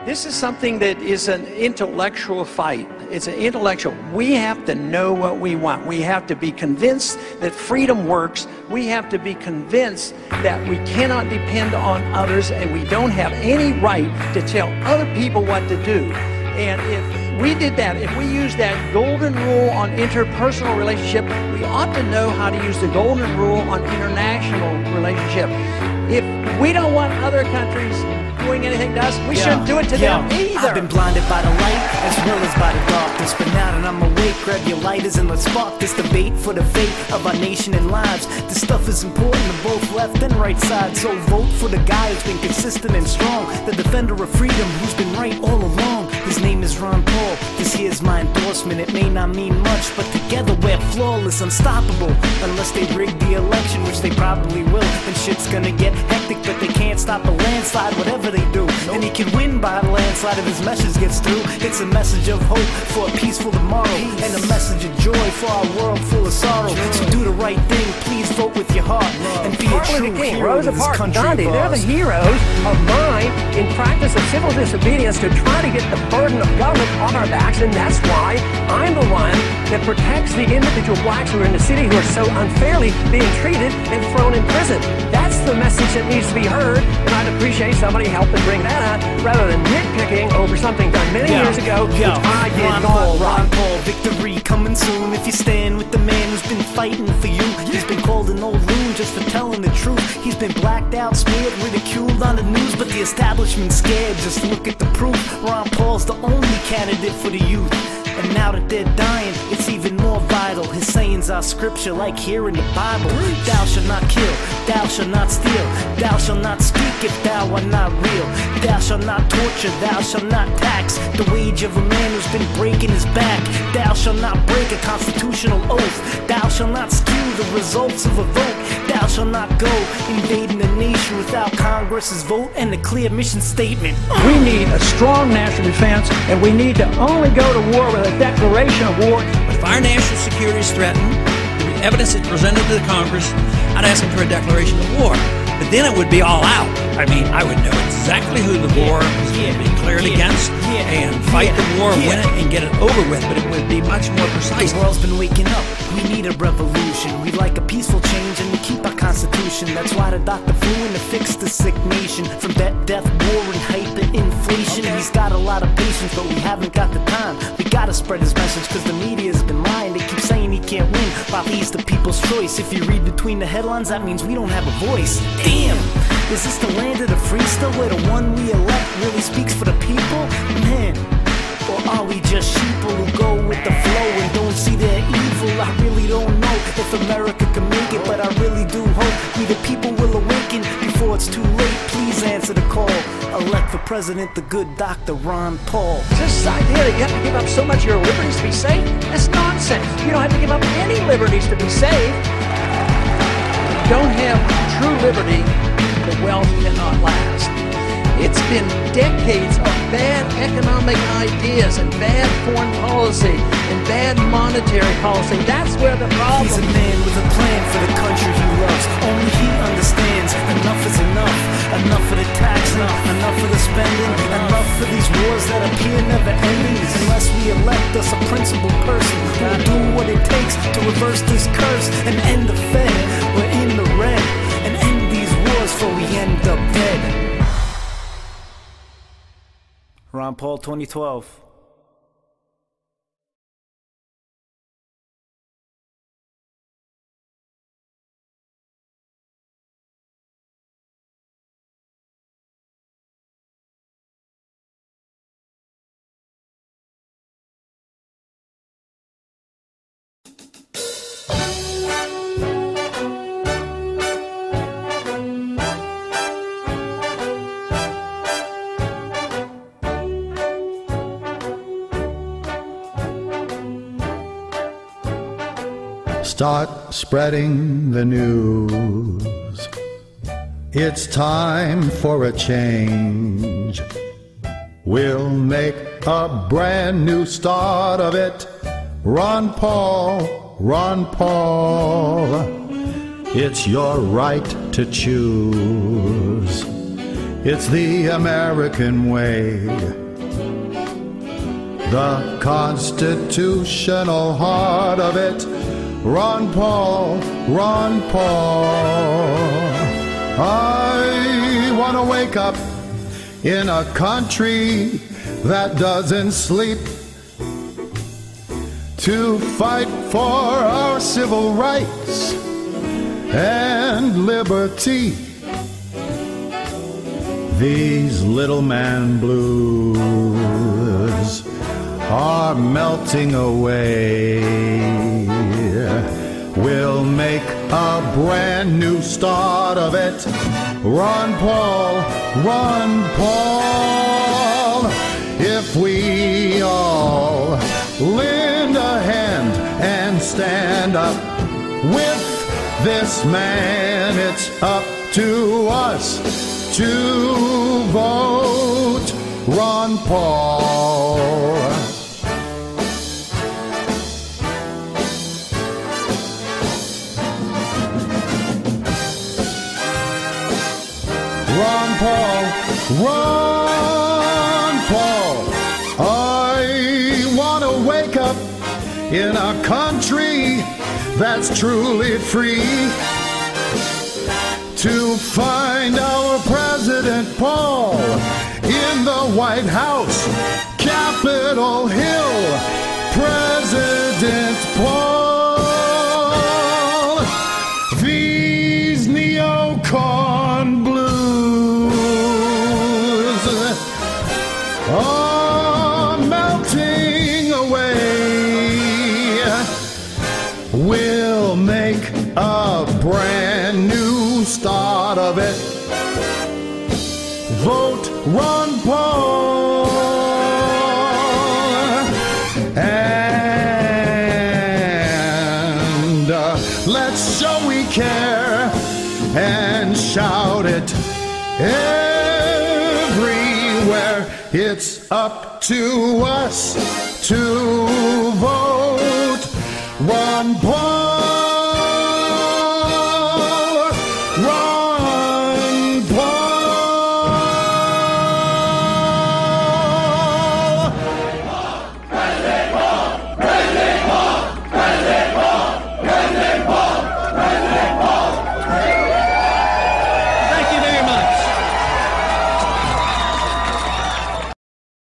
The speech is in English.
This is something that is an intellectual fight. It's an intellectual. We have to know what we want. We have to be convinced that freedom works. We have to be convinced that we cannot depend on others and we don't have any right to tell other people what to do. And if we did that, if we used that golden rule on interpersonal relationship, we ought to know how to use the golden rule on international relationship. If we don't want other countries doing anything to us, we shouldn't do it to them either. I've been blinded by the light as well as by the darkness, but now that I'm awake, grab your lighters and let's spark this debate for the fate of our nation and lives. This stuff is important to both left and right sides, so vote for the guy who's been consistent and strong, the defender of freedom who's been right all along. His name is Ron Paul. This here's my endorsement. It may not mean much, but together we're flawless, unstoppable. Unless they rig the election, which they probably will, then shit's gonna get hectic, but they can't stop a landslide, whatever they do. And he can win by a landslide if his message gets through. It's a message of hope for a peaceful tomorrow, and a message of joy for our world full of sorrow. So do the right thing, please vote with your heart, and be a true hero to this country of ours. They're the heroes of mine in practice of civil disobedience to try to get the burden of government on our backs, and that's why I'm the one that protects the individual blacks who are in the city who are so unfairly being treated and thrown in prison. That's the message that needs to be heard, and I'd appreciate somebody helping bring that out rather than nitpicking over something done many years ago, which I did not right. Ron Paul, victory coming soon if you stand with the man who's been fighting for you. He's been called an old loon just for telling the truth. He's been blacked out, smeared, ridiculed on the news, but the establishment's scared. Just look at the proof. Ron Paul's the only candidate for the youth. And now that they're dying, it's even more vital. His sayings are scripture like here in the Bible. Thou shalt not kill, thou shalt not steal, thou shalt not speak if thou art not real. Thou shalt not torture, thou shalt not tax the wage of a man who's been breaking his back. Thou shalt not break a constitutional oath. Thou shalt not skew the results of a vote. Thou shalt not go invading a nation without Congress's vote and a clear mission statement. We need a strong national defense, and we need to only go to war with a declaration of war. If our national security is threatened, the evidence is presented to the Congress, I'd ask them for a declaration of war. But then it would be all out. I mean, I would know exactly who the war is going to be declared against and fight the war, win it, and get it over with. But it would be much more precise. The world's been waking up. We need a revolution. We like a peaceful change and we keep our constitution. That's why the doctor flew in to fix the sick nation. From death, war, and hyperinflation. He's got a lot of patience, but we haven't got the time. We gotta spread his message because the media's been lying. They keep saying he can't win while he's the people's choice. If you read between the headlines, that means we don't have a voice. Damn! Is this the land of the free still, where the one we elect really speaks for the people? Man, or are we just sheeple who go with the flow and don't see their evil? I really don't know if America can make it, but I really do hope we the people will awaken before it's too late. Please answer the call. Elect for president the good Dr. Ron Paul. This idea that you have to give up so much of your liberties to be safe, that's nonsense. You don't have to give up any liberties to be safe. Don't have true liberty, the wealth cannot last. It's been decades of bad economic ideas and bad foreign policy and bad monetary policy. That's where the problem is. He's a man with a plan for the country he loves. Only he understands enough is enough. Enough for the taxing, enough for the spending, enough for these wars that appear never ending. Unless we elect us a principled person who will do what it takes to reverse this curse and end the Fed. We're in the red and end these wars before we end up dead. Ron Paul 2012. Start spreading the news. It's time for a change. We'll make a brand new start of it. Ron Paul, Ron Paul. It's your right to choose. It's the American way, the constitutional heart of it. Ron Paul, Ron Paul. I want to wake up in a country that doesn't sleep, to fight for our civil rights and liberty. These little man blues are melting away. We'll make a brand new start of it. Ron Paul, Ron Paul. If we all lend a hand and stand up with this man, it's up to us to vote Ron Paul. Ron Paul, Ron Paul. I want to wake up in a country that's truly free, to find our President Paul in the White House, Capitol Hill, President Paul. These neocon blues are melting away. We'll make a brand new start of it. Vote Ron Paul, and let's show we care and shout it everywhere. It's up to us to vote Ron Paul.